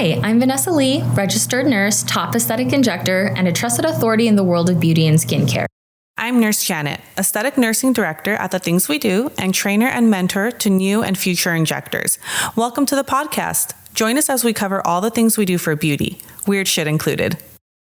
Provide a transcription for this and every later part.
Hi, I'm Vanessa Lee, registered nurse, top aesthetic injector, and a trusted authority in the world of beauty and skincare. I'm Nurse Janet, aesthetic nursing director at The Things We Do and trainer and mentor to new and future injectors. Welcome to the podcast. Join us as we cover all the things we do for beauty, weird shit included.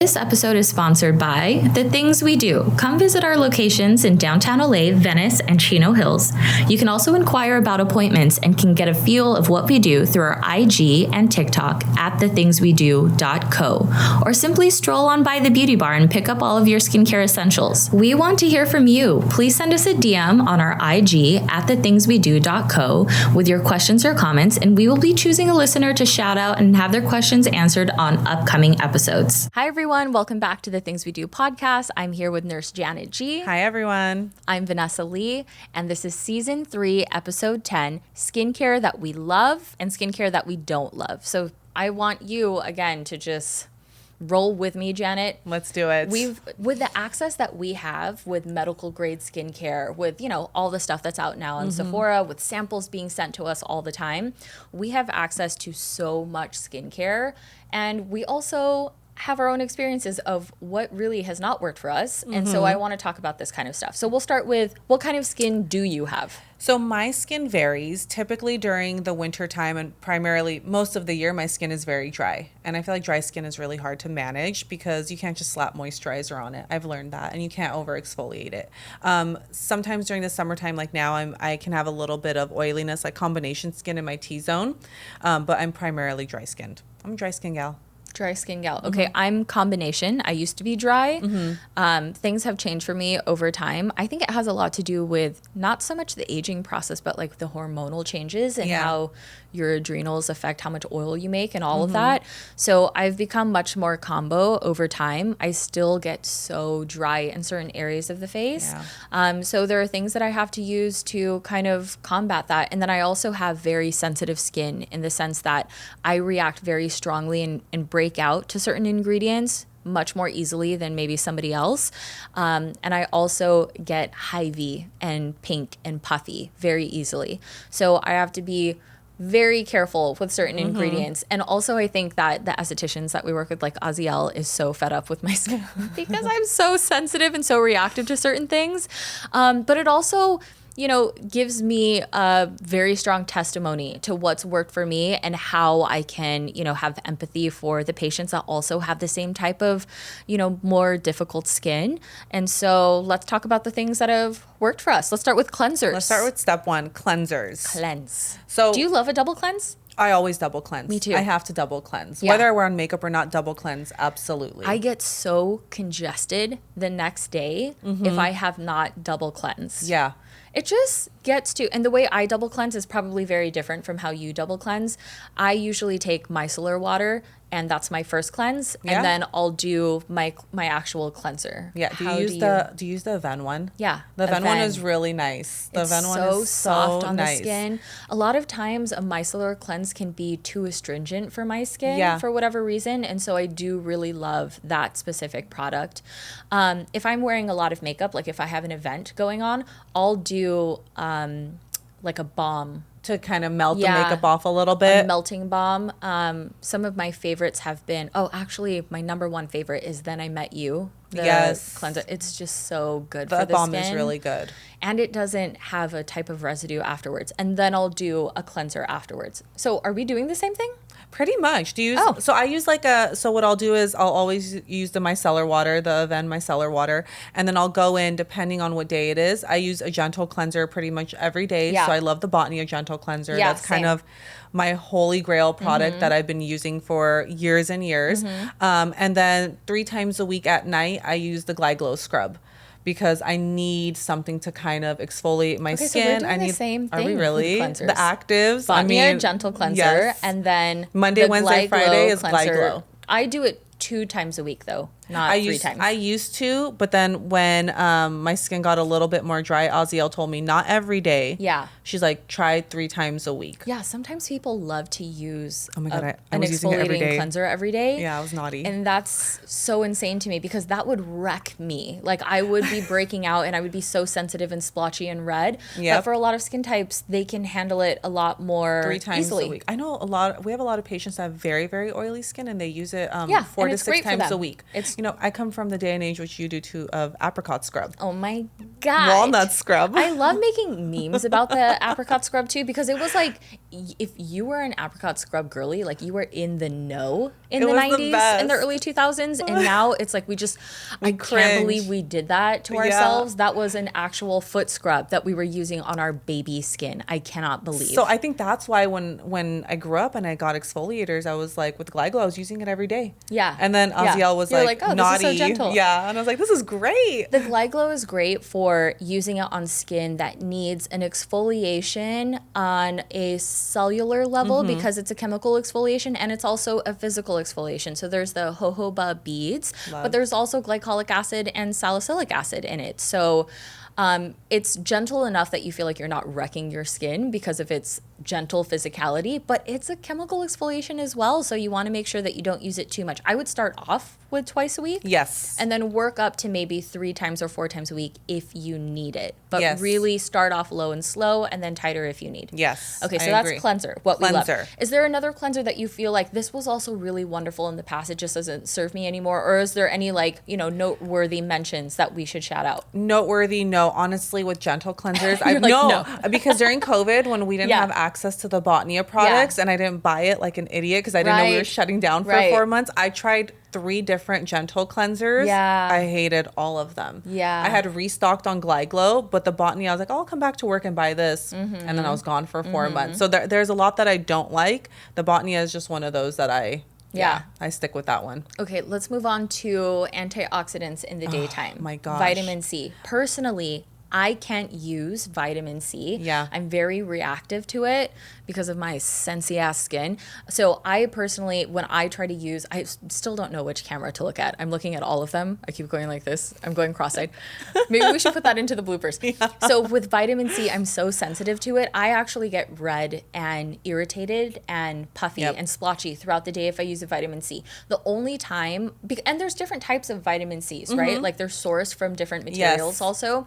This episode is sponsored by The Things We Do. Come visit our locations in downtown LA, Venice, and Chino Hills. You can also inquire about appointments and can get a feel of what we do through our IG and TikTok at thethingswedo.co, or simply stroll on by the beauty bar and pick up all of your skincare essentials. We want to hear from you. Please send us a DM on our IG at thethingswedo.co with your questions or comments, and we will be choosing a listener to shout out and have their questions answered on upcoming episodes. Hi, everyone. Welcome back to the Things We Do podcast. I'm here with Nurse Janet G. Hi, everyone. I'm Vanessa Lee, and this is Season 3, Episode 10, Skincare That We Love and Skincare That We Don't Love. So I want you, again, to just roll with me, Janet. Let's do it. With the access that we have with medical grade skincare, with, all the stuff that's out now on Sephora, with samples being sent to us all the time, we have access to so much skincare, and we also have our own experiences of what really has not worked for us. And so I want to talk about this kind of stuff. So we'll start with, what kind of skin do you have? So my skin varies. Typically during the winter time and primarily most of the year, my skin is very dry. And I feel like dry skin is really hard to manage because you can't just slap moisturizer on it. I've learned that. And you can't over exfoliate it. Sometimes during the summertime, like now, I can have a little bit of oiliness, like combination skin in my T-zone. But I'm primarily dry skinned. I'm a dry skin gal. Dry skin gal. Okay, I'm combination. I used to be dry. Things have changed for me over time. I think it has a lot to do with not so much the aging process, but like the hormonal changes and how your adrenals affect how much oil you make and all of that. So I've become much more combo over time. I still get so dry in certain areas of the face. So there are things that I have to use to kind of combat that. And then I also have very sensitive skin in the sense that I react very strongly and break out to certain ingredients much more easily than maybe somebody else. And I also get hivey and pink and puffy very easily. So I have to be very careful with certain ingredients. And also I think that the estheticians that we work with, like Aziel, is so fed up with my skin because I'm so sensitive and so reactive to certain things. But it also, gives me a very strong testimony to what's worked for me and how I can, have empathy for the patients that also have the same type of, more difficult skin. And so let's talk about the things that have worked for us. Let's start with cleansers. Let's start with step 1, cleansers. Cleanse. So do you love a double cleanse? I always double cleanse. Me too. I have to double cleanse. Whether I wear on makeup or not, double cleanse, absolutely. I get so congested the next day if I have not double cleansed. Yeah. It just gets to, and the way I double cleanse is probably very different from how you double cleanse. I usually take micellar water, and that's my first cleanse, and then I'll do my actual cleanser. Yeah. Do you use the Aven one? Yeah. The Aven one is really nice. The Aven one is soft on nice. the skin. A lot of times a micellar cleanse can be too astringent for my skin for whatever reason, and so I do really love that specific product. If I'm wearing a lot of makeup, like if I have an event going on, I'll do like a balm to kind of melt the makeup off a little bit. A melting balm. Some of my favorites have been, actually my number one favorite is Then I Met You. The cleanser. It's just so good for the skin. The balm is really good. And it doesn't have a type of residue afterwards. And then I'll do a cleanser afterwards. So are we doing the same thing? Pretty much. So I use so what I'll do is I'll always use the micellar water, the Aven micellar water, and then I'll go in depending on what day it is. I use a gentle cleanser pretty much every day. So I love the Botany gentle cleanser. That's kind of my holy grail product that I've been using for years and years. And then 3 times a week at night, I use the Glide Glow scrub, because I need something to kind of exfoliate my skin. So we're doing the same thing. Are we really? The actives. Botany gentle cleanser, and then Monday, Wednesday, Friday is Glide Glow. I do it 2 times a week though, not 3 times. I used to, but then when my skin got a little bit more dry, Aziel told me not every day. Yeah. She's like, try 3 times a week. Yeah, sometimes people love to use I an was using it every day. exfoliating cleanser every day. Yeah, I was naughty. And that's so insane to me because that would wreck me. Like I would be breaking out and I would be so sensitive and splotchy and red. Yep. But for a lot of skin types, they can handle it a lot more 3 times easily. a week. I know we have a lot of patients that have very, very oily skin and they use it 4 to 6 times a week. It's, I come from the day and age, which you do too, of apricot scrub. Oh my God. Walnut scrub. I love making memes about the apricot scrub too because it was like, if you were an apricot scrub girly, like you were in the know in the 90s and the early 2000s. And now it's like I can't believe we did that to ourselves. That was an actual foot scrub that we were using on our baby skin. I cannot believe. So I think that's why when I grew up and I got exfoliators, I was like, with Glygo, I was using it every day. Yeah. And then Aziel was like, oh, naughty. This is so gentle. Yeah. And I was like, this is great. The Glyglow is great for using it on skin that needs an exfoliation on a cellular level because it's a chemical exfoliation and it's also a physical exfoliation. So there's the jojoba beads, but there's also glycolic acid and salicylic acid in it. So it's gentle enough that you feel like you're not wrecking your skin because of its gentle physicality, but it's a chemical exfoliation as well. So you want to make sure that you don't use it too much. I would start off with twice a week. Yes. And then work up to maybe 3 times or 4 times a week if you need it. But really start off low and slow and then tighter if you need. Yes. Okay, so that's cleanser. We love. Is there another cleanser that you feel like this was also really wonderful in the past, it just doesn't serve me anymore? Or is there any noteworthy mentions that we should shout out? Noteworthy, no. Honestly, with gentle cleansers, no. Because during COVID, when we didn't have access to the Botnia products and I didn't buy it like an idiot because I didn't know we were shutting down for 4 months, I tried 3 different gentle cleansers. Yeah. I hated all of them. Yeah. I had restocked on Glyglow, but the Botnia, I was like, I'll come back to work and buy this. And then I was gone for 4 months. So there's a lot that I don't like. The Botnia is just one of those that I stick with that one. Okay, let's move on to antioxidants in the daytime. Oh my gosh. Vitamin C. Personally, I can't use vitamin C. Yeah. I'm very reactive to it because of my sensy ass skin. So I personally, when I try to use, I still don't know which camera to look at. I'm looking at all of them. I keep going like this. I'm going cross-eyed. Maybe we should put that into the bloopers. Yeah. So with vitamin C, I'm so sensitive to it. I actually get red and irritated and puffy and splotchy throughout the day if I use a vitamin C. The only time, and there's different types of vitamin Cs, right? Like they're sourced from different materials also.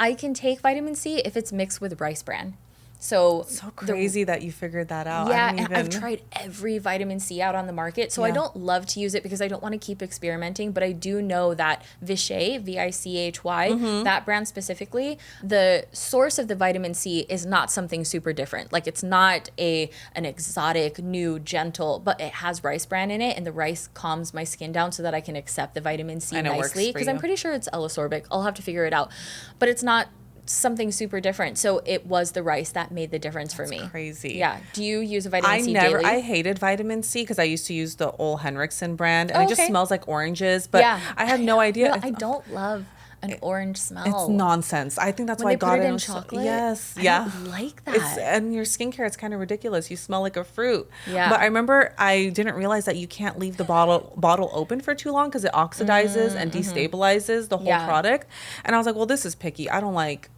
I can take vitamin C if it's mixed with rice bran. So crazy that you figured that out. Yeah, and I've tried every vitamin C out on the market. So I don't love to use it because I don't want to keep experimenting. But I do know that Vichy, Vichy, that brand specifically, the source of the vitamin C is not something super different. Like it's not an exotic, new, gentle, but it has rice bran in it. And the rice calms my skin down so that I can accept the vitamin C nicely. Because I'm pretty sure it's L-ascorbic. I'll have to figure it out. But it's not something super different. So it was the rice that made the difference for me. Crazy. Yeah. Do you use a vitamin C daily? I hated vitamin C because I used to use the Ole Henriksen brand and it just smells like oranges. But I had no idea. I don't love an orange smell. It's nonsense. I think that's why I got it in chocolate. Yes. I don't like that. And your skincare, it's kind of ridiculous. You smell like a fruit. Yeah. But I remember I didn't realize that you can't leave the bottle open for too long because it oxidizes and destabilizes the whole product. And I was like, well, this is picky. I don't like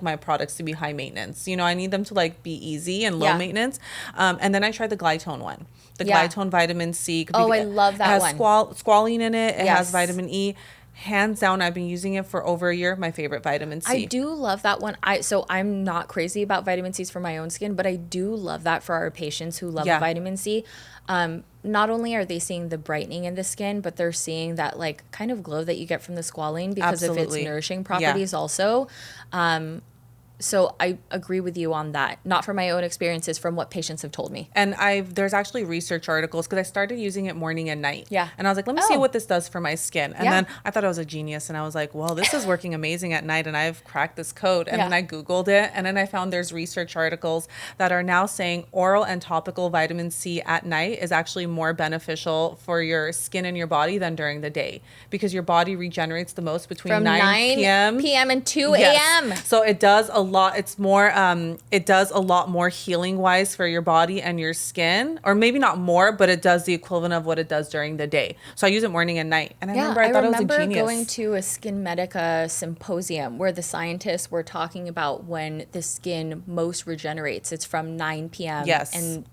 my products to be high maintenance. I need them to be easy and low maintenance. And then I tried the Glytone one. The Glytone vitamin C. I love that one. It has squalene in it. It has vitamin E. Hands down, I've been using it for over a year. My favorite vitamin C. I do love that one. So I'm not crazy about vitamin C's for my own skin, but I do love that for our patients who love vitamin C. Not only are they seeing the brightening in the skin, but they're seeing that kind of glow that you get from the squalene because of its nourishing properties also. So I agree with you on that. Not from my own experiences, from what patients have told me. And there's actually research articles because I started using it morning and night. Yeah. And I was like, let me see what this does for my skin. And then I thought I was a genius. And I was like, well, this is working amazing at night. And I've cracked this code. And then I Googled it. And then I found there's research articles that are now saying oral and topical vitamin C at night is actually more beneficial for your skin and your body than during the day. Because your body regenerates the most between 9 p.m. and 2 a.m. So it does a it's more, it does a lot more healing wise for your body and your skin, or maybe not more, but it does the equivalent of what it does during the day. So I use it morning and night. And I thought it was a genius. I remember going to a Skin Medica symposium where the scientists were talking about when the skin most regenerates. It's from 9 p.m.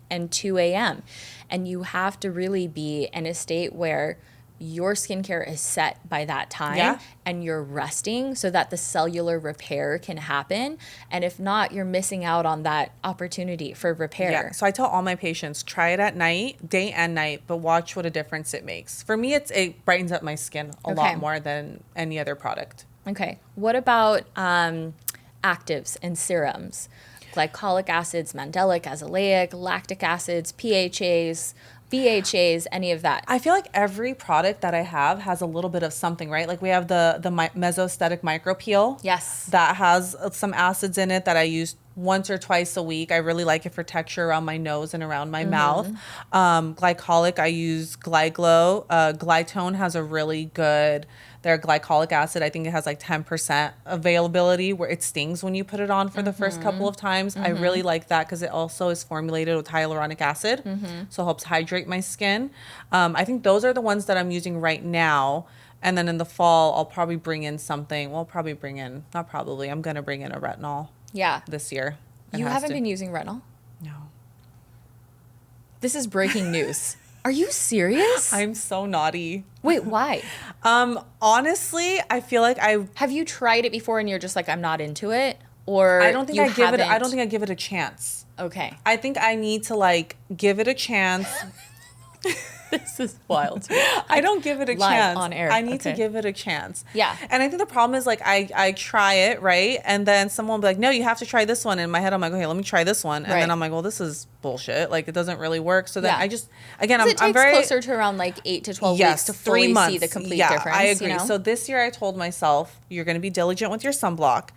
and 2 a.m. And you have to really be in a state where your skincare is set by that time and you're resting so that the cellular repair can happen. And if not, you're missing out on that opportunity for repair. Yeah. So I tell all my patients, try it at night, day and night, but watch what a difference it makes. For me, it brightens up my skin a lot more than any other product. Okay. What about actives and serums? Glycolic acids, mandelic, azelaic, lactic acids, PHAs, BHAs, any of that. I feel like every product that I have has a little bit of something, right? Like we have the Mesostatic Micro Peel. Yes. That has some acids in it that I use once or twice a week. I really like it for texture around my nose and around my mouth. Glycolic, I use Glyglow. Glytone has a really good, their glycolic acid, I think it has like 10% availability where it stings when you put it on for the first couple of times. I really like that because it also is formulated with hyaluronic acid. So it helps hydrate my skin. I think those are the ones that I'm using right now. And then in the fall, I'll probably bring in something. I'm going to bring in a retinol. Yeah. This year. You haven't been using retinol? No. This is breaking news. Are you serious? I'm so naughty. Wait, why? Honestly, I feel like have you tried it before and you're just like, I'm not into it? Or I don't think I give it a chance. Okay. I think I need to like give it a chance. This is wild. I don't give it a chance. On air. I need to give it a chance. Yeah. And I think the problem is like I try it, right? And then someone will be like, no, you have to try this one. In my head, I'm like, okay, let me try this one. And then I'm like, well, this is bullshit. Like it doesn't really work. So then I just, again, it takes closer to around like 8 to 12 weeks to fully see the complete difference. I agree. You know? So this year I told myself, you're going to be diligent with your sunblock.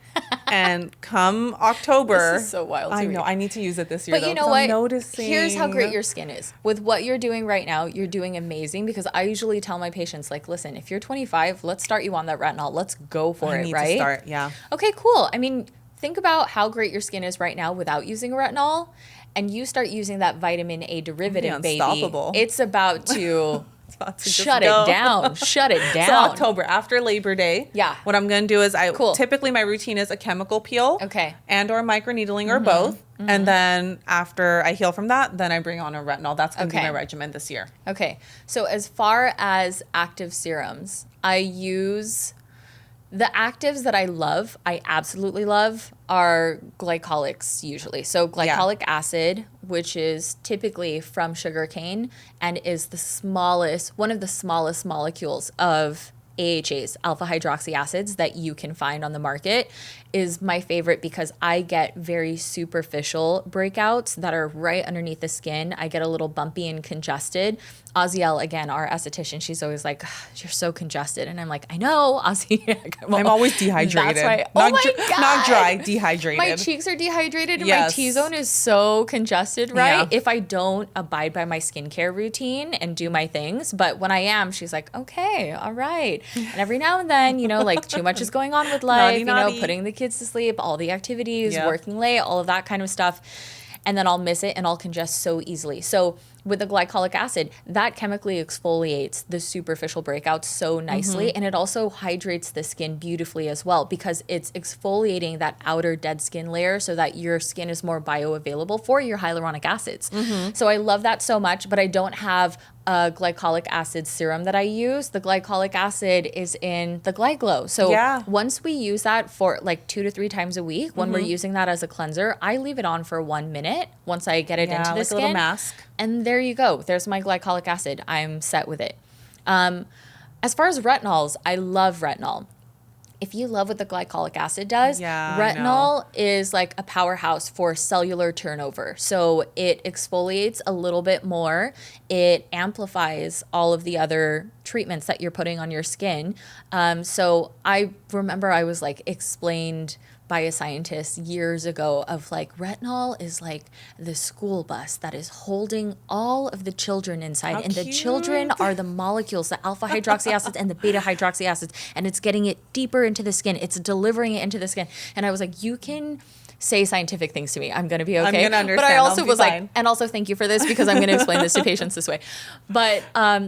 And come October. This is so wild. I know. I need to use it this year. But you know what? I'm noticing. Here's how great your skin is. With what you're doing right now, you're doing amazing because I usually tell my patients, like, listen, if you're 25, let's start you on that retinol. Let's go for it, right? I need to start, yeah. Okay, cool. I mean, think about how great your skin is right now without using a retinol, and you start using that vitamin A derivative, baby. It's about to... Shut it down. So October, after Labor Day. Yeah. What I'm going to do is typically my routine is a chemical peel. Okay. And or microneedling or both. And then after I heal from that, then I bring on a retinol. That's going to be my regimen this year. Okay. So as far as active serums, I use... The actives that I absolutely love, are glycolics usually. So glycolic acid, which is typically from sugarcane and is one of the smallest molecules of AHAs, alpha hydroxy acids, that you can find on the market, is my favorite because I get very superficial breakouts that are right underneath the skin. I get a little bumpy and congested. Aziel, again, our esthetician, she's always like, you're so congested. And I'm like, I know, Ozzy. I'm always dehydrated. That's why, not dry, dehydrated. My cheeks are dehydrated and my T-zone is so congested, right? If I don't abide by my skincare routine and do my things. But when I am, she's like, okay, all right. And every now and then, like too much is going on with life, naughty. Putting the kids to sleep, all the activities, working late, all of that kind of stuff. And then I'll miss it and I'll congest so easily. So with the glycolic acid, that chemically exfoliates the superficial breakouts so nicely. And it also hydrates the skin beautifully as well because it's exfoliating that outer dead skin layer so that your skin is more bioavailable for your hyaluronic acids. So I love that so much, but I don't have a glycolic acid serum that I use. The glycolic acid is in the Glyglow. So once we use that for like 2 to 3 times a week, when we're using that as a cleanser, I leave it on for 1 minute once I get it into the skin. A little mask. And there you go. There's my glycolic acid. I'm set with it. As far as retinols, I love retinol. If you love what the glycolic acid does, retinol is like a powerhouse for cellular turnover. So it exfoliates a little bit more. It amplifies all of the other treatments that you're putting on your skin. So I remember I was like explained by a scientist years ago of like retinol is like the school bus that is holding all of the children inside. How and cute. The children are the molecules, the alpha hydroxy acids and the beta hydroxy acids, and it's getting it deeper into the skin. It's delivering it into the skin. And I was like, you can say scientific things to me. I'm going to be okay. I'm going to understand. But I also was fine. like, and also thank you for this because I'm going to explain this to patients this way. But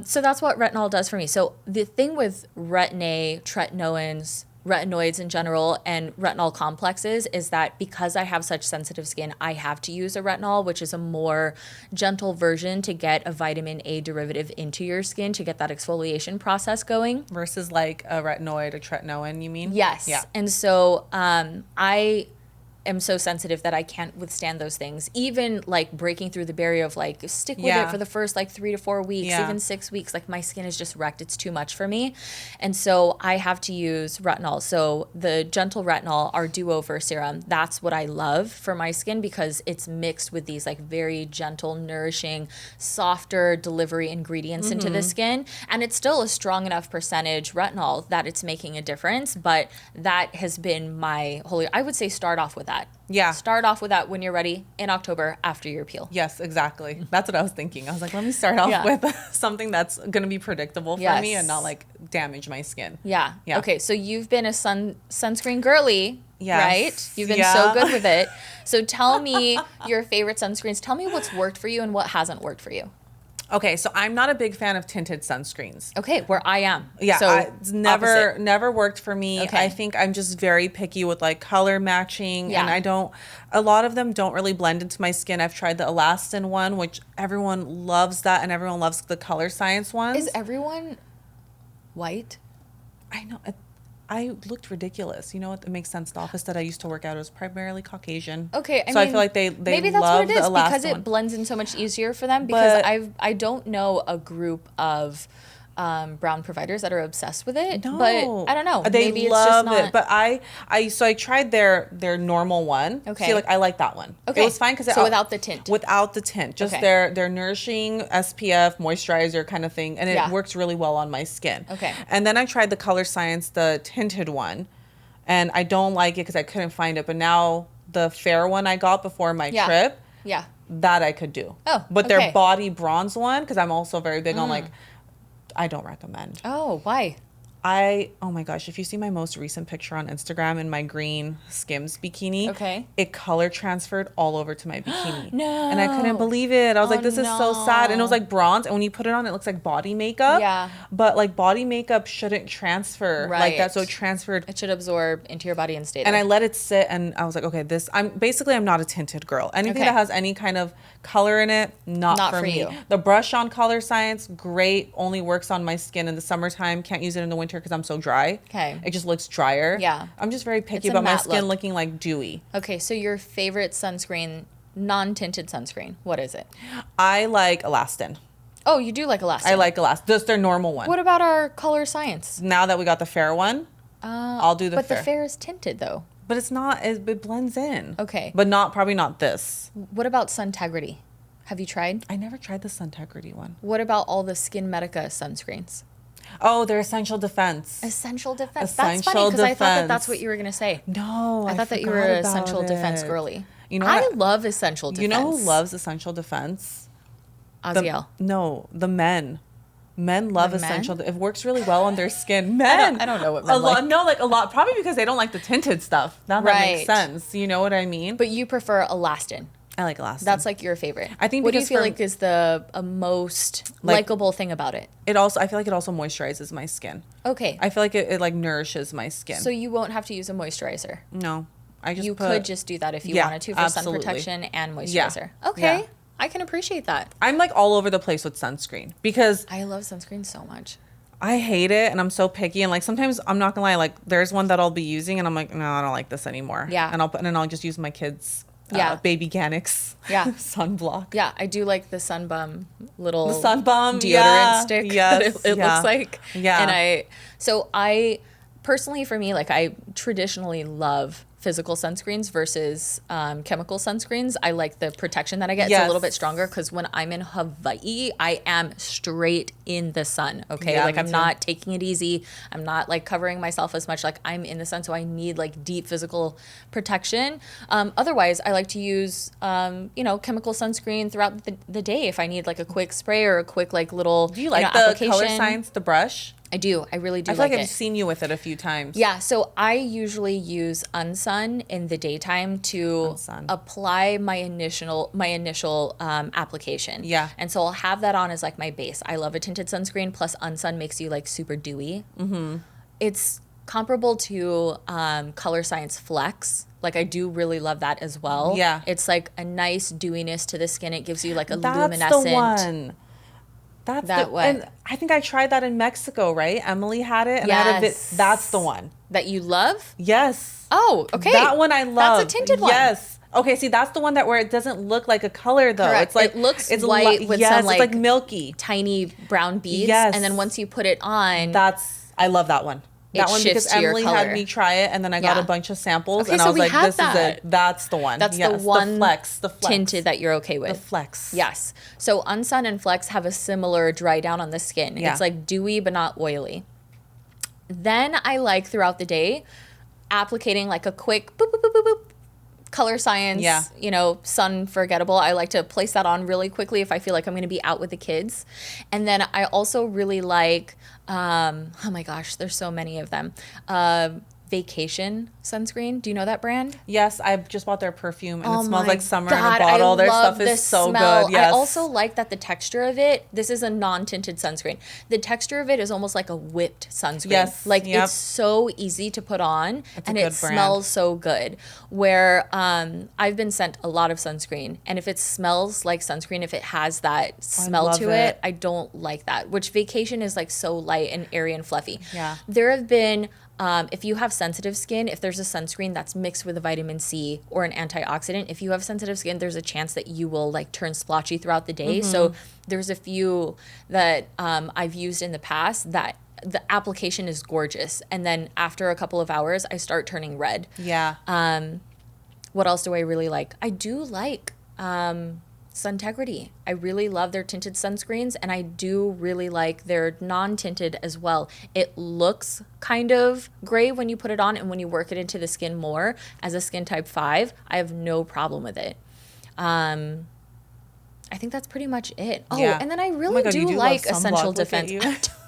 so that's what retinol does for me. So the thing with Retin-A, tretinoins, retinoids in general, and retinol complexes is that because I have such sensitive skin, I have to use a retinol, which is a more gentle version to get a vitamin A derivative into your skin to get that exfoliation process going. Versus like a retinoid or tretinoin, you mean? Yes. Yeah. And so I am so sensitive that I can't withstand those things. Even like breaking through the barrier of like stick with it for the first like 3 to 4 weeks, even 6 weeks, like my skin is just wrecked. It's too much for me. And so I have to use retinol. So the gentle retinol, our do-over serum, that's what I love for my skin because it's mixed with these like very gentle, nourishing, softer delivery ingredients into the skin. And it's still a strong enough percentage retinol that it's making a difference. But that has been my holy, I would say start off with that. Yeah. Start off with that when you're ready in October after your peel. Yes, exactly. That's what I was thinking. I was like, let me start off with something that's going to be predictable for me and not like damage my skin. Yeah. Okay. So you've been a sunscreen girly, right? You've been so good with it. So tell me your favorite sunscreens. Tell me what's worked for you and what hasn't worked for you. Okay, so I'm not a big fan of tinted sunscreens. Okay, where I am. Yeah, so it's never worked for me. Okay. I think I'm just very picky with like color matching, and a lot of them don't really blend into my skin. I've tried the Elastin one, which everyone loves that, and everyone loves the Color Science ones. Is everyone white? I know. I looked ridiculous. You know what? It makes sense. The office that I used to work at was primarily Caucasian. Okay, I feel like they maybe that's love what it is the Elastin because it one. blends in so much easier for them. Because I don't know a group of brown providers that are obsessed with it. No. But I don't know. They maybe love it's just not. it. But I tried their normal one. Okay. See, like I like that one. Okay. It was fine because without the tint. Without the tint, just their nourishing SPF moisturizer kind of thing, and it works really well on my skin. Okay. And then I tried the Color Science, the tinted one, and I don't like it because I couldn't find it. But now the fair one I got before my trip, that I could do. Oh, but their body bronze one, because I'm also very big on like. I don't recommend. Oh, why? Oh my gosh, if you see my most recent picture on Instagram in my green Skims bikini, it color transferred all over to my bikini. No. And I couldn't believe it. I was like, this is so sad. And it was like bronze. And when you put it on, it looks like body makeup. Yeah. But like body makeup shouldn't transfer like that. So it transferred. It should absorb into your body and stay there. And I let it sit and I was like, okay, I'm not a tinted girl. Anything that has any kind of color in it, not for me. You. The brush on Color Science, great. Only works on my skin in the summertime. Can't use it in the winter because I'm so dry. Okay. It just looks drier. Yeah. I'm just very picky about my skin looking like dewy. Okay, so your favorite sunscreen, non-tinted sunscreen, what is it? I like Elastin. Oh, you do like Elastin. I like Elastin. Just their normal one. What about our Color Science? Now that we got the fair one, I'll do the fair. But the fair is tinted though. But it's not, it blends in. Okay. But probably not this. What about Suntegrity? Have you tried? I never tried the Suntegrity one. What about all the Skin Medica sunscreens? Oh, they're Essential Defense. Essential Defense. Essential that's funny because I thought Defense. that's what you were going to say. No, I thought that you were an Essential Defense girly. You know I love Essential Defense. You know who loves Essential Defense? Aziel. The men. Men love Essential. It works really well on their skin. I don't know what men like. No, like a lot. Probably because they don't like the tinted stuff. That makes sense. You know what I mean? But you prefer Elastin. I like Elastin. That's like your favorite. I think. What do you feel like is the most likable thing about it? I feel like it also moisturizes my skin. Okay. I feel like it like nourishes my skin. So you won't have to use a moisturizer. No, you could just do that if you wanted to for sun protection and moisturizer. Yeah. Okay. Yeah. I can appreciate that. I'm like all over the place with sunscreen because I love sunscreen so much. I hate it and I'm so picky and like sometimes I'm not gonna lie, like there's one that I'll be using and I'm like, no, I don't like this anymore. Yeah. And I'll just use my kids' baby Ganix sunblock. Yeah, I do like the Sunbum little Sunbum deodorant stick that it looks like. Yeah. And I personally, for me, like I traditionally love physical sunscreens versus chemical sunscreens. I like the protection that I get. It's a little bit stronger because when I'm in Hawaii, I am straight in the sun. Okay. Yeah, like I'm not taking it easy. I'm not like covering myself as much. Like I'm in the sun. So I need like deep physical protection. Otherwise, I like to use, chemical sunscreen throughout the day if I need like a quick spray or a quick like little, do you like the application. Color Science, the brush? I do. I really do. I feel like I've seen you with it a few times. Yeah. So I usually use Unsun in the daytime to apply my initial application. Yeah. And so I'll have that on as like my base. I love a tinted sunscreen. Plus Unsun makes you like super dewy. Mm-hmm. It's comparable to Color Science Flex. Like I do really love that as well. Yeah. It's like a nice dewiness to the skin. It gives you like a That's luminescent. the one. That's and I think I tried that in Mexico, right? Emily had it, and I had that's the one that you love. Yes. Oh, okay. That one I love. That's a tinted one. Yes. Okay. See, that's the one where it doesn't look like a color though. Correct. It's like it's white with some like, it's like milky, tiny brown beads. Yes. And then once you put it on, I love that one. That one because Emily had me try it, and then I got a bunch of samples, and I was like, "This is it. That's the one. That's the one the flex tinted that you're okay with. The flex. Yes. So Unsun and Flex have a similar dry down on the skin. Yeah. It's like dewy but not oily. Then I like throughout the day applicating like a quick boop boop boop boop boop. Color Science, sun forgettable. I like to place that on really quickly if I feel like I'm going to be out with the kids. And then I also really like, oh my gosh, there's so many of them. Vacation sunscreen. Do you know that brand? Yes, I just bought their perfume and it smells like summer in a bottle. Their stuff is so good. Yes. I also like that the texture of it, this is a non-tinted sunscreen. The texture of it is almost like a whipped sunscreen. Yes. Like it's so easy to put on and it brand. Smells so good. Where I've been sent a lot of sunscreen and if it smells like sunscreen, if it has that smell to it, I don't like that. Which Vacation is like so light and airy and fluffy. Yeah. There have been if you have sensitive skin, if there's a sunscreen that's mixed with a vitamin C or an antioxidant, if you have sensitive skin, there's a chance that you will like turn splotchy throughout the day. Mm-hmm. So there's a few that I've used in the past that the application is gorgeous. And then after a couple of hours, I start turning red. Yeah. What else do I really like? I do like Suntegrity. I really love their tinted sunscreens, and I do really like their non-tinted as well. It looks kind of gray when you put it on, and when you work it into the skin more, as a skin type 5, I have no problem with it. I think that's pretty much it. Oh, yeah. And then I really do like Essential Defense.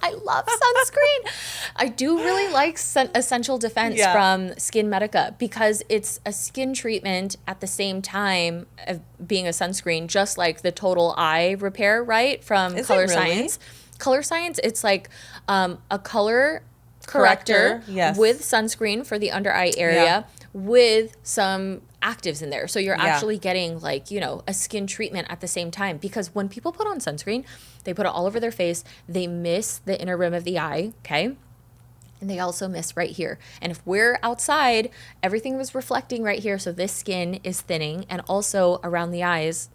I love sunscreen. I do really like Essential Defense from Skin Medica because it's a skin treatment at the same time of being a sunscreen, just like the Total Eye Repair, right? From Color Science. Color Science, it's like a color corrector with sunscreen for the under eye area with some actives in there. So you're actually getting like, a skin treatment at the same time, because when people put on sunscreen, they put it all over their face. They miss the inner rim of the eye. Okay. And they also miss right here. And if we're outside, everything was reflecting right here. So this skin is thinning, and also around the eyes,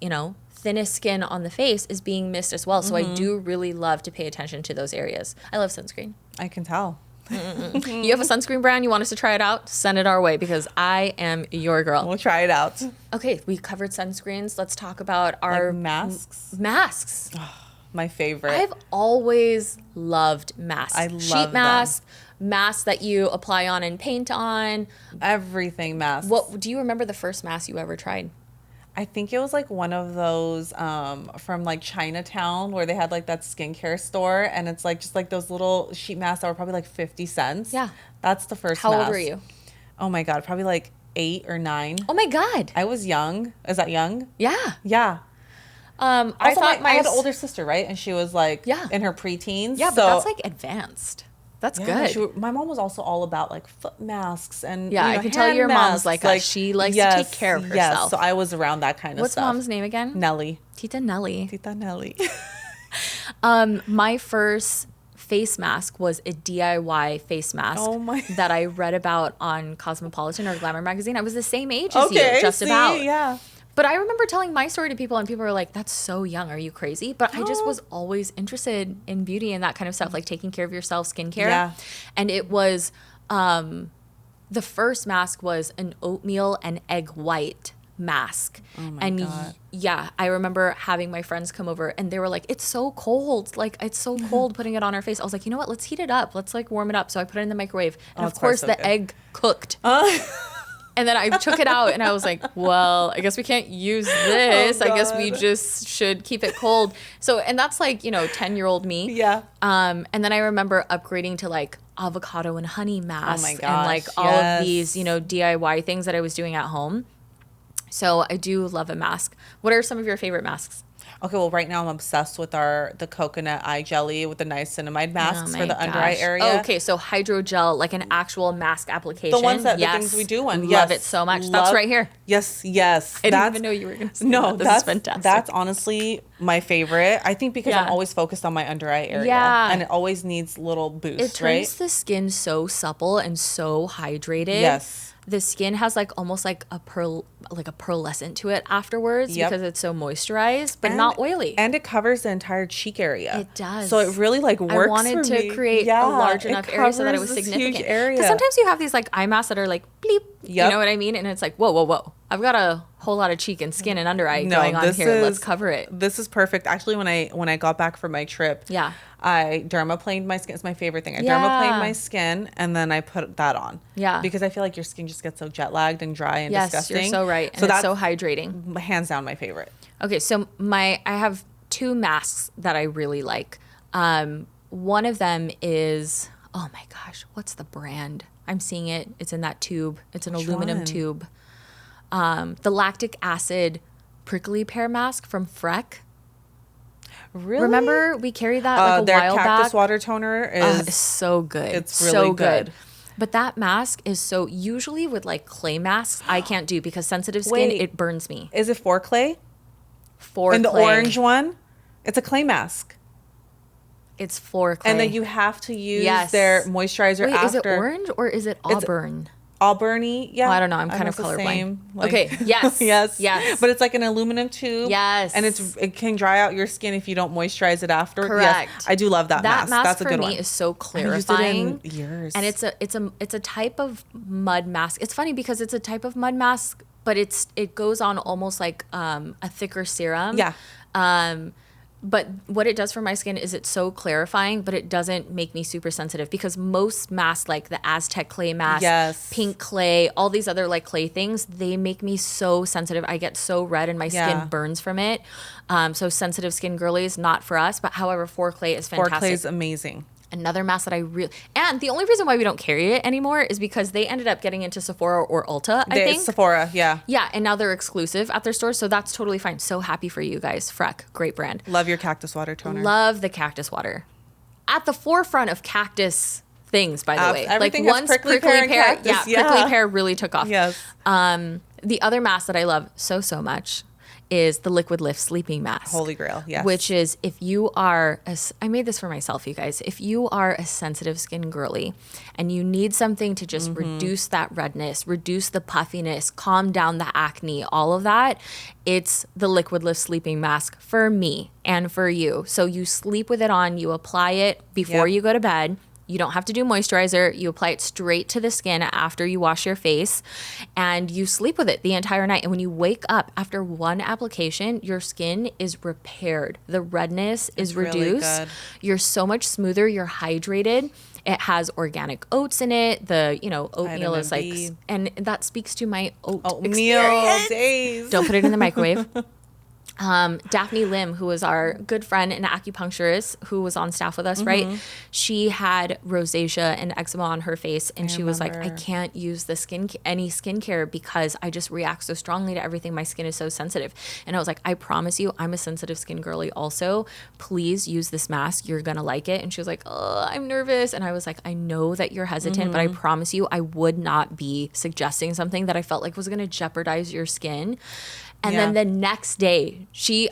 thinnest skin on the face is being missed as well. So I do really love to pay attention to those areas. I love sunscreen. I can tell. You have a sunscreen brand, you want us to try it out, send it our way because I am your girl. We'll try it out. Okay, we covered sunscreens. Let's talk about our masks. Masks. Oh, my favorite. I've always loved masks. I love sheet masks, masks that you apply on and paint on. Everything masks. What do you remember the first mask you ever tried? I think it was like one of those from like Chinatown where they had like that skincare store, and it's like just like those little sheet masks that were probably like 50 cents. Yeah. That's the first How mask. old were you? Oh my God, probably like 8 or 9. Oh my God. I was young. Is that young? Yeah. Yeah. I had an older sister, right? And she was like in her preteens. Yeah, but that's like advanced. That's good. My mom was also all about like foot masks and I can tell your mom's like she likes to take care of herself. Yes, so I was around that kind of stuff. What's mom's name again? Nellie. Tita Nellie. Tita Nellie. My first face mask was a DIY face mask that I read about on Cosmopolitan or Glamour magazine. I was the same age as you, just about. Yeah. But I remember telling my story to people, and people were like, that's so young. Are you crazy? But I just was always interested in beauty and that kind of stuff, like taking care of yourself, skincare. Yeah. And it was the The first mask was an oatmeal and egg white mask. Oh my God. Yeah, I remember having my friends come over and they were like, it's so cold. Like, it's so cold putting it on our face. I was like, you know what? Let's heat it up. Let's like warm it up. So I put it in the microwave. And of course, the egg cooked. And then I took it out and I was like, well, I guess we can't use this. I guess we just should keep it cold. So, and that's like, 10-year-old me. Yeah. And then I remember upgrading to like avocado and honey masks. Oh my gosh, and like all of these, DIY things that I was doing at home. So I do love a mask. What are some of your favorite masks? Okay, well, right now I'm obsessed with the coconut eye jelly with the niacinamide masks for the under eye area. Oh, okay, so hydrogel, like an actual mask application. The ones the things we do on. Love it so much. That's right here. Yes. I didn't even know you were going to say that. This is fantastic. That's honestly my favorite. I think because I'm always focused on my under eye area. Yeah. And it always needs little boosts, right? It turns the skin so supple and so hydrated. Yes. The skin has like almost like a pearlescent to it afterwards because it's so moisturized, but not oily. And it covers the entire cheek area. It does. So it really like works. I wanted to create a large enough area so that it was significant. Because sometimes you have these like eye masks that are like bleep. You know what I mean? And it's like, whoa. I've got a whole lot of cheek and skin and under eye going on here. Let's cover it. This is perfect. Actually, when I got back from my trip, I dermaplaned my skin. It's my favorite thing. I dermaplaned my skin and then I put that on. Yeah. Because I feel like your skin just gets so jet lagged and dry and disgusting. Yes, you're so right. And it's so hydrating. Hands down my favorite. Okay, so I have 2 masks that I really like. One of them is, oh my gosh, what's the brand? I'm seeing it. It's in that tube. It's an aluminum tube. The lactic acid prickly pear mask from Freck. Really? Remember we carried that like a their while back? Their cactus water toner is so good. It's really so good. But that mask is so, usually with like clay masks, I can't do because sensitive skin, it burns me. Is it for clay? For and clay. The orange one, it's a clay mask. It's for clay. And then you have to use their moisturizer after. Is it orange or is it auburn? Auburny, yeah. Well, I don't know. I'm kind of colorblind. Okay, yes. yes. But it's like an aluminum tube. Yes. And it can dry out your skin if you don't moisturize it after. Correct. Yes, I do love that mask. That's a good one. That mask for me is so clarifying. I've used it in years. And it's a type of mud mask. It's funny because it's a type of mud mask, but it goes on almost like a thicker serum. Yeah. But what it does for my skin is it's so clarifying, but it doesn't make me super sensitive because most masks, like the Aztec clay mask, pink clay, all these other like clay things, they make me so sensitive. I get so red and my skin burns from it. So sensitive skin girlies, not for us. But however, 4-clay is fantastic. 4-clay is amazing. Another mask that and the only reason why we don't carry it anymore is because they ended up getting into Sephora or Ulta, I think. Sephora, yeah. Yeah, and now they're exclusive at their stores, so that's totally fine. So happy for you guys. Freck, great brand. Love your cactus water toner. Love the cactus water. At the forefront of cactus things, by the way. Everything like once prickly pear, cactus, prickly pear really took off. Yes. The other mask that I love so much is the Liquid Lift Sleeping Mask. Holy grail, yes. Which is if you are, I made this for myself, you guys. If you are a sensitive skin girly and you need something to just reduce that redness, reduce the puffiness, calm down the acne, all of that, it's the Liquid Lift Sleeping Mask for me and for you. So you sleep with it on, you apply it before you go to bed. You don't have to do moisturizer. You apply it straight to the skin after you wash your face and you sleep with it the entire night. And when you wake up after one application, your skin is repaired. The redness is reduced. Really good. You're so much smoother. You're hydrated. It has organic oats in it. The, oatmeal is like, and that speaks to my oatmeal days. Don't put it in the microwave. Daphne Lim, who was our good friend and acupuncturist who was on staff with us, right? She had rosacea and eczema on her face, and she was like, I can't use any skincare because I just react so strongly to everything. My skin is so sensitive. And I was like, I promise you, I'm a sensitive skin girly also. Please use this mask. You're going to like it. And she was like, oh, I'm nervous. And I was like, I know that you're hesitant, but I promise you, I would not be suggesting something that I felt like was going to jeopardize your skin. And then the next day,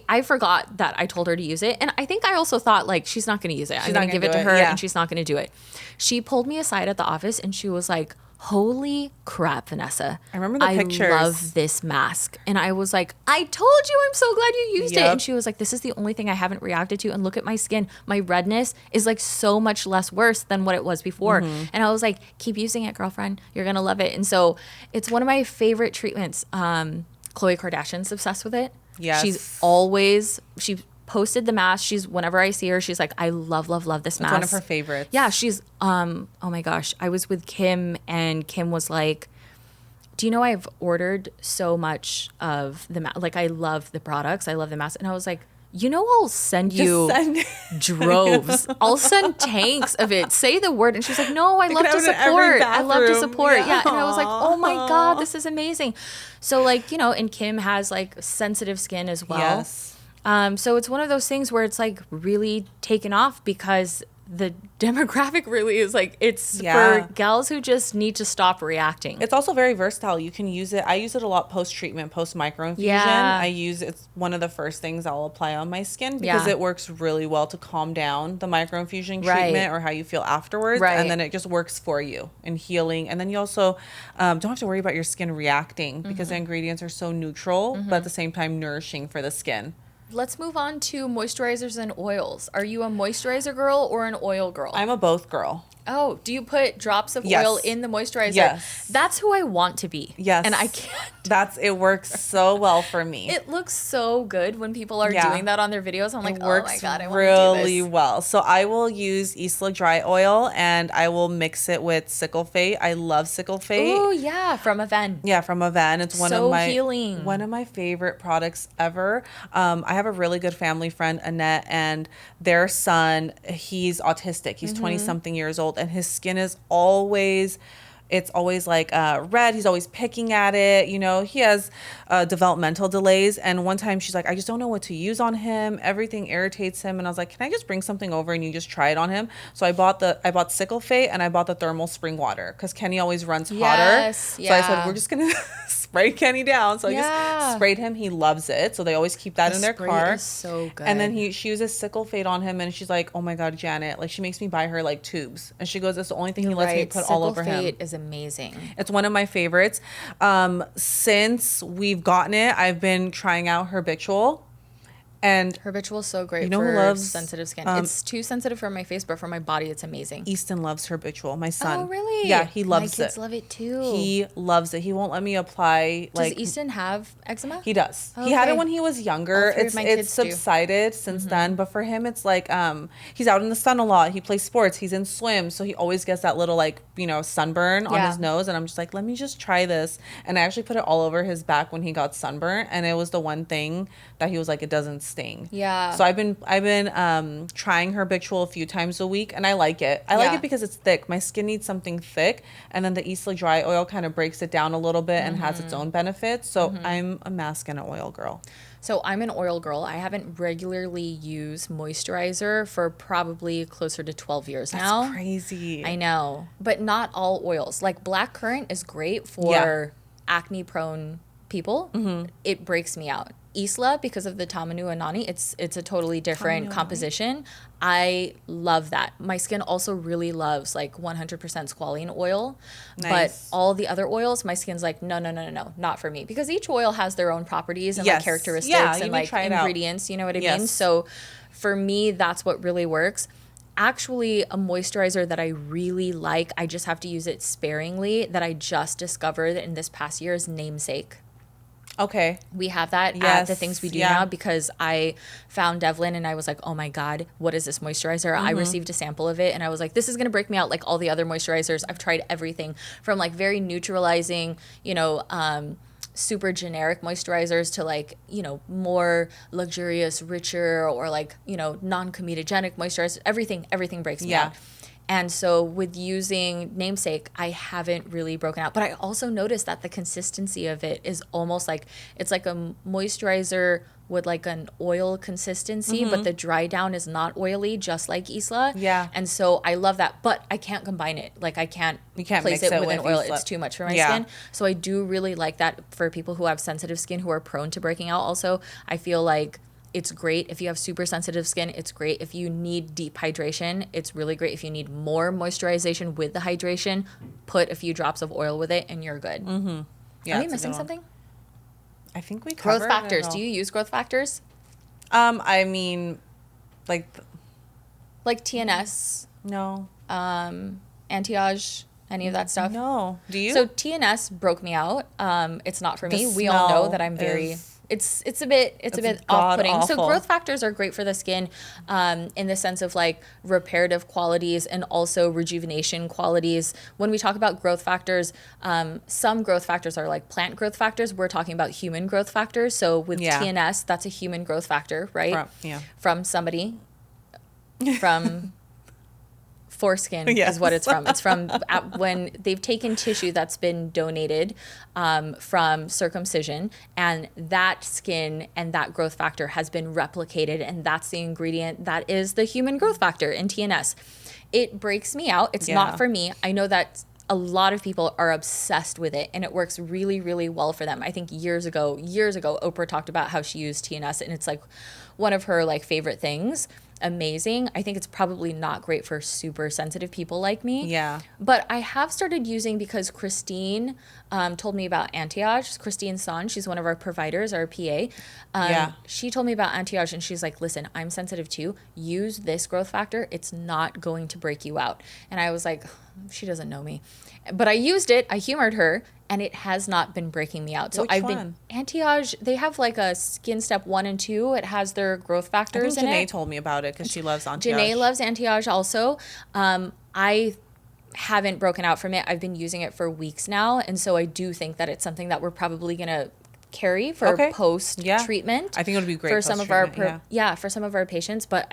I forgot that I told her to use it. And I think I also thought, like, she's not going to use it. I'm going to give it to her and she's not going to do it. She pulled me aside at the office and she was like, holy crap, Vanessa. I remember the pictures. I love this mask. And I was like, I told you, I'm so glad you used it. And she was like, this is the only thing I haven't reacted to. And look at my skin. My redness is like so much less worse than what it was before. And I was like, keep using it, girlfriend. You're going to love it. And so it's one of my favorite treatments. Khloe Kardashian's obsessed with it. Yes. She posted the mask. Whenever I see her, she's like, I love this mask. It's one of her favorites. Yeah, she's oh my gosh. I was with Kim and Kim was like, do you know I've ordered so much of the mask? Like, I love the products. I love the mask. And I was like, you know, I'll send you droves. I'll send tanks of it. Say the word. And she's like, no, I love to support. I love to support. Yeah. And I was like, oh my God, this is amazing. So like, you know, and Kim has like sensitive skin as well. Yes. So it's one of those things where it's like really taken off because the demographic really is like, it's for gals who just need to stop reacting. It's also very versatile. You can use it. I use it a lot post-treatment, post-microinfusion. Yeah. It's one of the first things I'll apply on my skin because it works really well to calm down the microinfusion treatment or how you feel afterwards. And then it just works for you in healing. And then you also don't have to worry about your skin reacting because the ingredients are so neutral, but at the same time nourishing for the skin. Let's move on to moisturizers and oils. Are you a moisturizer girl or an oil girl? I'm a both girl. Oh, do you put drops of oil in the moisturizer? Yes. That's who I want to be. Yes. And I can't. It works so well for me. It looks so good when people are doing that on their videos. I'm like, oh my God, I want to do really well. So I will use Isla Dry Oil and I will mix it with Sickle Fate. I love Sickle Fate. Oh yeah, from Aven. Yeah, from Aven. It's one healing. One of my favorite products ever. I have a really good family friend, Annette, and their son, he's autistic. He's 20 something years old and his skin is always like red. He's always picking at it. You know, he has developmental delays. And one time she's like, I just don't know what to use on him. Everything irritates him. And I was like, can I just bring something over and you just try it on him? So I bought Sickle Fate and I bought the thermal spring water because Kenny always runs hotter. So I said, we're just going to spray Kenny down. So I just sprayed him. He loves it. So they always keep that in their car. Is so good. And then she uses Sickle Fate on him and she's like, oh my God, Janet, like she makes me buy her like tubes. And she goes, that's the only thing he lets me put all over him. Sickle Fate is amazing. It's one of my favorites. Since we've gotten it, I've been trying out Habitual. And Habitual is so great for sensitive skin. It's too sensitive for my face, but for my body, it's amazing. Easton loves Habitual, my son. Oh, really? Yeah, he loves it. My kids love it too. He loves it. He won't let me apply. Does Easton have eczema? He does. He had it when he was younger. It's subsided since then. But for him, it's like he's out in the sun a lot. He plays sports. He's in swim, so he always gets that little sunburn on his nose. And I'm just like, let me just try this. And I actually put it all over his back when he got sunburnt, and it was the one thing that he was like, it doesn't sting. Yeah. So I've been trying Habitual a few times a week, and I like it. I like it because it's thick. My skin needs something thick, and then the Isla Dry Oil kind of breaks it down a little bit and has its own benefits. So I'm a mask and an oil girl. So I'm an oil girl. I haven't regularly used moisturizer for probably closer to 12 years now. That's crazy. I know. But not all oils. Like black currant is great for acne prone people. It breaks me out. Isla, because of the Tamanu Anani, it's a totally different composition. I love that. My skin also really loves like 100% squalene oil. But all the other oils, my skin's like, no, not for me. Because each oil has their own properties and like characteristics and like ingredients, you know what I mean? So for me, that's what really works. Actually, a moisturizer that I really like, I just have to use it sparingly, that I just discovered in this past year is Namesake. Okay. We have that at the Things We Do now because I found Devlin and I was like, oh my God, what is this moisturizer? I received a sample of it and I was like, this is going to break me out like all the other moisturizers. I've tried everything from like very neutralizing, super generic moisturizers to like, more luxurious, richer or like, non-comedogenic moisturizers. Everything breaks me out. And so with using Namesake, I haven't really broken out. But I also noticed that the consistency of it is almost like, it's like a moisturizer with like an oil consistency, but the dry down is not oily, just like Isla. Yeah. And so I love that, but I can't combine it. Like you can't place it with an oil. It's too much for my skin. So I do really like that for people who have sensitive skin who are prone to breaking out. Also, I feel like it's great if you have super sensitive skin. It's great if you need deep hydration. It's really great if you need more moisturization with the hydration. put a few drops of oil with it and you're good. Mm-hmm. Yeah, Are we missing something? I think we covered growth factors. Do you use growth factors? I mean, like TNS? No. Anti-age? Any of that stuff? No. Do you? So TNS broke me out. It's not for me. We all know that I'm very... It's a bit off-putting. So growth factors are great for the skin in the sense of like reparative qualities and also rejuvenation qualities. When we talk about growth factors, some growth factors are like plant growth factors. We're talking about human growth factors. So with TNS, that's a human growth factor, right? From somebody. From... foreskin is what it's from. It's from when they've taken tissue that's been donated from circumcision, and that skin and that growth factor has been replicated, and that's the ingredient that is the human growth factor in TNS. It breaks me out. It's not for me. I know that a lot of people are obsessed with it, and it works really, really well for them. I think years ago, Oprah talked about how she used TNS, and it's like one of her like favorite things. Amazing. I think it's probably not great for super sensitive people like me. Yeah. But I have started using, because Christine told me about Anti-Age. Christine Son, she's one of our providers, our PA. She told me about Anti-Age, and she's like, listen, I'm sensitive too. Use this growth factor. It's not going to break you out. And I was like, she doesn't know me. But I used it. I humored her. And it has not been breaking me out. So Which one? Anti-Age, they have like a Skin Step 1 and 2. It has their growth factors in it. Janae told me about it because she loves Anti-Age. Janae loves Anti-Age also. I haven't broken out from it. I've been using it for weeks now. And so I do think that it's something that we're probably going to carry for post-treatment. I think it would be great for some of our for some of our patients. But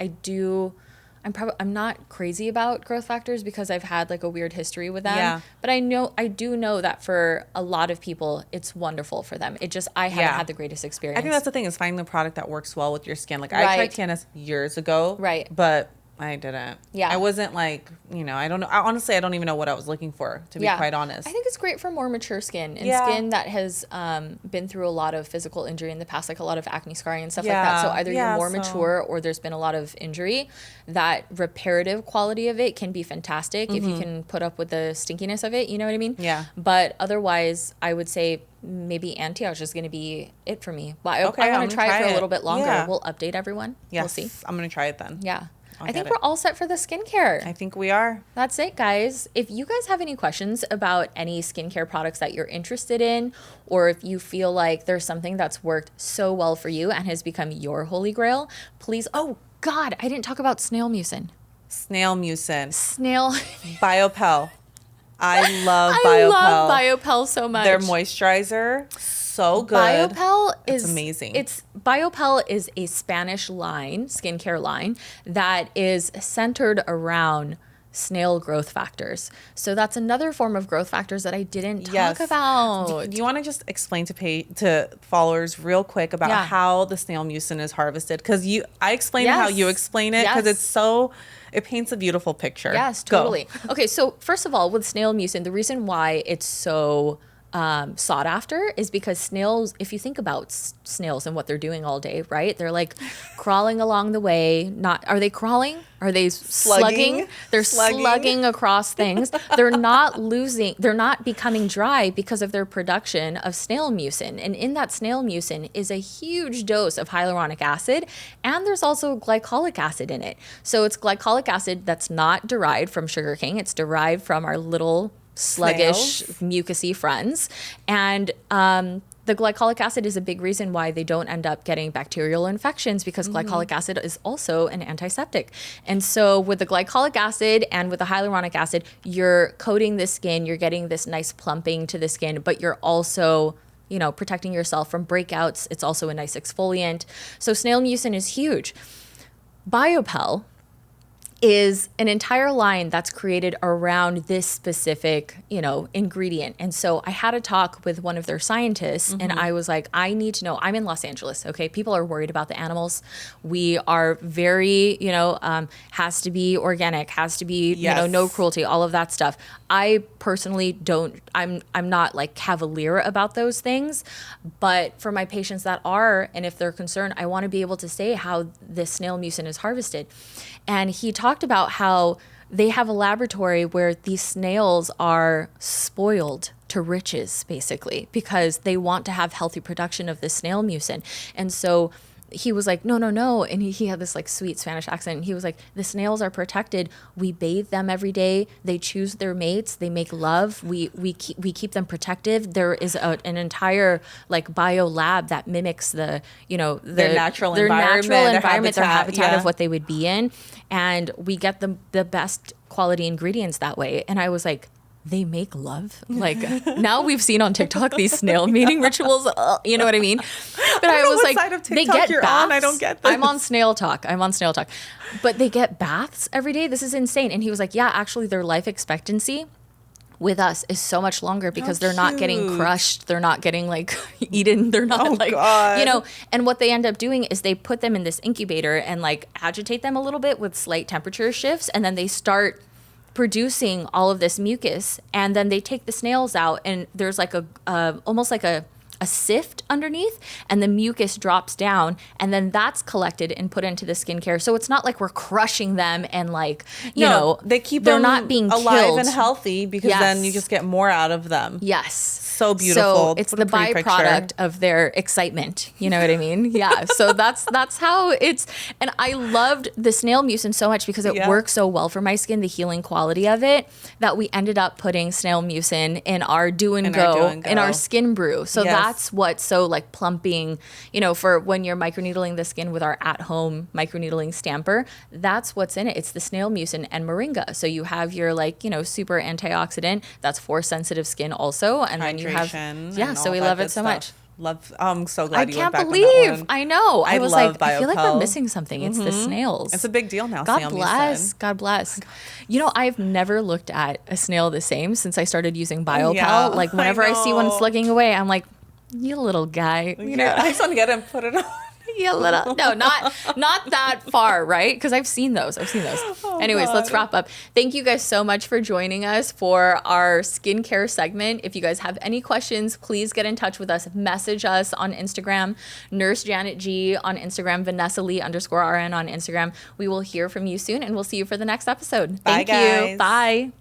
I'm not crazy about growth factors because I've had like a weird history with them. Yeah. But I do know that for a lot of people, it's wonderful for them. I haven't had the greatest experience. I think that's the thing, is finding the product that works well with your skin. Like I tried TNS years ago. Right. But I didn't. Yeah. I wasn't like, I don't know. Honestly, I don't even know what I was looking for, to be quite honest. I think it's great for more mature skin and skin that has been through a lot of physical injury in the past, like a lot of acne scarring and stuff like that. So either you're more mature or there's been a lot of injury. That reparative quality of it can be fantastic if you can put up with the stinkiness of it. You know what I mean? Yeah. But otherwise, I would say maybe Anti-Age is going to be it for me. But I want to try it for a little bit longer. Yeah. We'll update everyone. Yes. We'll see. I'm going to try it then. Yeah. I think we're all set for the skincare. I think we are. That's it, guys. If you guys have any questions about any skincare products that you're interested in, or if you feel like there's something that's worked so well for you and has become your holy grail, please. Oh, God, I didn't talk about snail mucin. Snail mucin. Snail. Biopel. I love Biopel. I love Biopel so much. Their moisturizer, so good. Biopel is amazing. Biopel is a Spanish skincare line that is centered around snail growth factors. So that's another form of growth factors that I didn't talk about. Do you want to just explain to followers real quick about how the snail mucin is harvested? Because I explained how you explain it, because it paints a beautiful picture. Yes, totally. Okay, so first of all, with snail mucin, the reason why it's so sought after is because snails, if you think about snails and what they're doing all day, right? They're like crawling along the way. Are they crawling? Are they slugging? They're slugging across things. They're not becoming dry because of their production of snail mucin. And in that snail mucin is a huge dose of hyaluronic acid, and there's also glycolic acid in it. So it's glycolic acid that's not derived from sugarcane. It's derived from our little sluggish, mucousy friends. And the glycolic acid is a big reason why they don't end up getting bacterial infections, because glycolic acid is also an antiseptic. And so with the glycolic acid and with the hyaluronic acid, you're coating the skin, you're getting this nice plumping to the skin, but you're also protecting yourself from breakouts. It's also a nice exfoliant. So snail mucin is huge. Biopel is an entire line that's created around this specific, ingredient. And so I had a talk with one of their scientists, and I was like, I need to know. I'm in Los Angeles, okay? People are worried about the animals. We are very, has to be organic, has to be, no cruelty, all of that stuff. I personally I'm not like cavalier about those things, but for my patients that are, and if they're concerned, I want to be able to say how this snail mucin is harvested. And he talked about how they have a laboratory where these snails are spoiled to riches, basically, because they want to have healthy production of this snail mucin. And so he was like, no. And he had this like sweet Spanish accent. And he was like, the snails are protected. We bathe them every day. They choose their mates. They make love. We keep them protective. There is an entire like bio lab that mimics their natural environment, their habitat of what they would be in. And we get the best quality ingredients that way. And I was like, they make love. Like now we've seen on TikTok these snail mating rituals. You know what I mean? But I was like, they get baths. I don't get this. I'm on Snail Talk. But they get baths every day. This is insane. And he was like, yeah, actually their life expectancy with us is so much longer because they're not getting crushed. They're not getting like eaten. They're not God. And what they end up doing is they put them in this incubator and like agitate them a little bit with slight temperature shifts. And then they start producing all of this mucus, and then they take the snails out, and there's like almost like a sift underneath, and the mucus drops down, and then that's collected and put into the skincare. So it's not like we're crushing them and like they keep they're them not being alive killed and healthy because then you just get more out of them. Yes. So beautiful. So it's the byproduct of their excitement. You know what I mean? Yeah. So that's how it's. And I loved the snail mucin so much because it works so well for my skin, the healing quality of it, that we ended up putting snail mucin in our Do and Go, in our skin brew. So that's what's so like plumping, for when you're microneedling the skin with our at-home microneedling stamper, that's what's in it. It's the snail mucin and moringa. So you have your super antioxidant that's for sensitive skin also. And then you have, so we love it so much. I'm so glad you went back on that one. I can't believe. I know. I was like, I feel like we're BioCo. missing something. It's the snails. It's a big deal now. God bless. God bless. I've never looked at a snail the same since I started using BioCo. Yeah, like whenever I see one slugging away, I'm like, you little guy. I just want to get it and put it on. You little. No, not that far, right? Because I've seen those. Anyways, God. Let's wrap up. Thank you guys so much for joining us for our skincare segment. If you guys have any questions, please get in touch with us. Message us on Instagram, Nurse Janet G on Instagram, Vanessa Lee _RN on Instagram. We will hear from you soon, and we'll see you for the next episode. Thank you. Guys. Bye.